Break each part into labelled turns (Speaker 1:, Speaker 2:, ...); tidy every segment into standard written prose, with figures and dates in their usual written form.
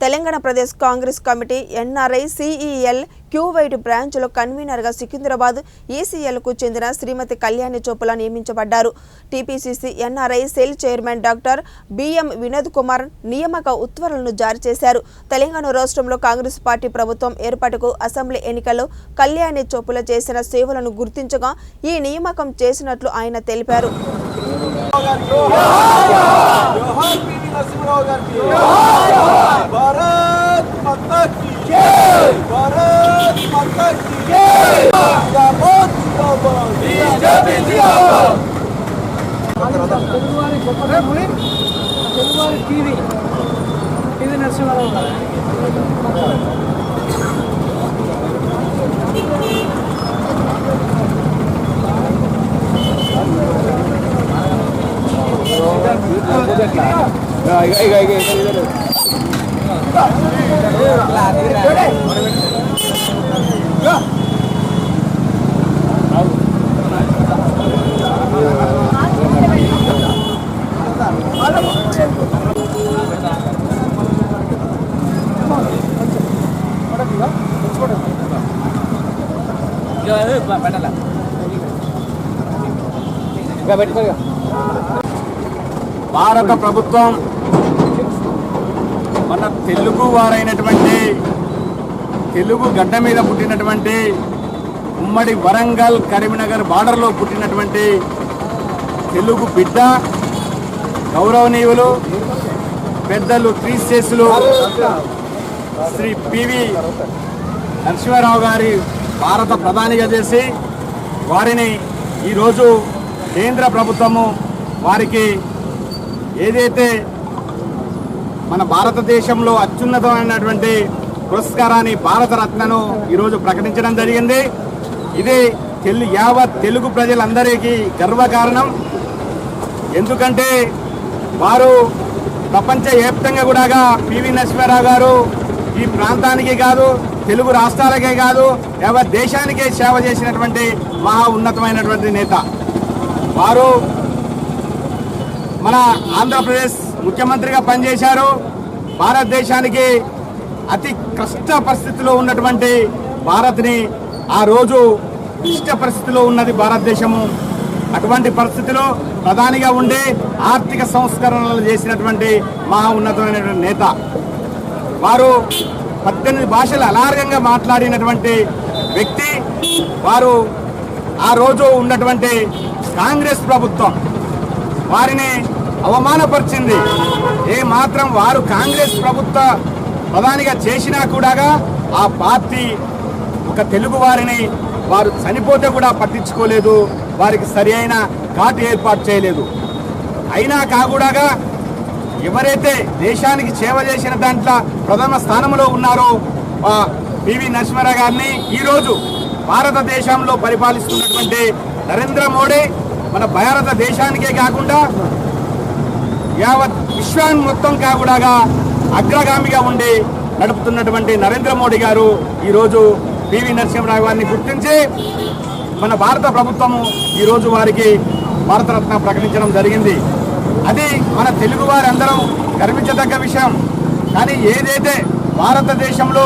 Speaker 1: Telangana Pradesh Congress committee NRI CEL Kuwait బ్రాంచ్లో కన్వీనర్గా సికింద్రాబాద్ ఈసీఎల్కు చెందిన శ్రీమతి కళ్యాణి చోపుల నియమించబడ్డారు. TPCC NRI cell chairman doctor BM Vinod Kumar నియామక ఉత్తర్వులను జారీ చేశారు. తెలంగాణ రాష్ట్రంలో కాంగ్రెస్ పార్టీ ప్రభుత్వం ఏర్పాటుకు అసెంబ్లీ ఎన్నికల్లో కళ్యాణి చోపుల చేసిన సేవలను గుర్తించగా ఈ నియామకం చేసినట్లు ఆయన తెలిపారు.
Speaker 2: ఇది నరసింహారావు
Speaker 3: భారత ప్రభుత్వం మన తెలుగు వారైనటువంటి తెలుగు గడ్డ మీద పుట్టినటువంటి ఉమ్మడి వరంగల్ కరీంనగర్ బార్డర్లో పుట్టినటువంటి తెలుగు బిడ్డ గౌరవనీయులు పెద్దలు క్రీస్తేసులు శ్రీ పివి నరసింహారావు గారి భారత ప్రధానిగా చేసి వారిని ఈరోజు కేంద్ర ప్రభుత్వము వారికి ఏదైతే మన భారతదేశంలో అత్యున్నతమైనటువంటి పురస్కారాన్ని భారతరత్నను ఈరోజు ప్రకటించడం జరిగింది. ఇది యావత్ తెలుగు ప్రజలందరికీ గర్వకారణం. ఎందుకంటే వారు ప్రపంచవ్యాప్తంగా కూడా పివి నరసింహారావు గారు ఈ ప్రాంతానికి కాదు, తెలుగు రాష్ట్రాలకే కాదు, యావత్ దేశానికే సేవ చేసినటువంటి మహా ఉన్నతమైనటువంటి నేత. వారు మన ఆంధ్రప్రదేశ్ ముఖ్యమంత్రిగా పనిచేశారు. భారతదేశానికి అతి కష్ట పరిస్థితిలో ఉన్నటువంటి భారత్ని ఆ రోజు ఇష్ట పరిస్థితిలో ఉన్నది భారతదేశము. అటువంటి పరిస్థితిలో ప్రధానిగా ఉండి ఆర్థిక సంస్కరణలు చేసినటువంటి మహా ఉన్నతమైనటువంటి నేత. వారు 18 భాషలు అనార్గంగా మాట్లాడినటువంటి వ్యక్తి. వారు ఆ రోజు ఉన్నటువంటి కాంగ్రెస్ ప్రభుత్వం వారిని అవమానపరిచింది. ఏ మాత్రం వారు కాంగ్రెస్ ప్రభుత్వ ప్రధానిగా చేసినా కూడా ఆ పార్టీ ఒక తెలుగు వారిని వారు చనిపోతే కూడా పట్టించుకోలేదు. వారికి సరి అయిన ఘాటు ఏర్పాటు చేయలేదు. అయినా కాకుండా ఎవరైతే దేశానికి సేవ చేసిన దాంట్లో ప్రథమ స్థానంలో ఉన్నారో పివి నరసింహారావు గారిని ఈరోజు భారతదేశంలో పరిపాలిస్తున్నటువంటి నరేంద్ర మోడీ మన భారతదేశానికే కాకుండా యావత్ విశ్వాన్ని మొత్తం కాకుండా అగ్రగామిగా ఉండి నడుపుతున్నటువంటి నరేంద్ర మోడీ గారు ఈరోజు పివి నరసింహారావు గారిని గుర్తించి మన భారత ప్రభుత్వము ఈరోజు వారికి భారతరత్న ప్రకటించడం జరిగింది. అది మన తెలుగు వారందరం గర్వించదగ్గ విషయం. కానీ ఏదైతే భారతదేశంలో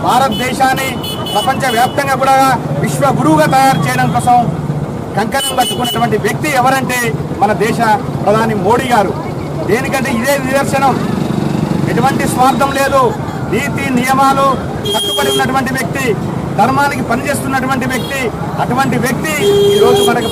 Speaker 3: భారతదేశాన్ని ప్రపంచవ్యాప్తంగా కూడా విశ్వ గురువుగా తయారు చేయడం కోసం కంకణం కట్టుకున్నటువంటి వ్యక్తి ఎవరంటే మన దేశ ప్రధాని మోడీ గారు. దేనికంటే ఇదే నిదర్శనం. ఎటువంటి స్వార్థం లేదు, నీతి నియమాలు కట్టుబడి ఉన్నటువంటి వ్యక్తి, ధర్మానికి పనిచేస్తున్నటువంటి వ్యక్తి. అటువంటి వ్యక్తి ఈరోజు మనకు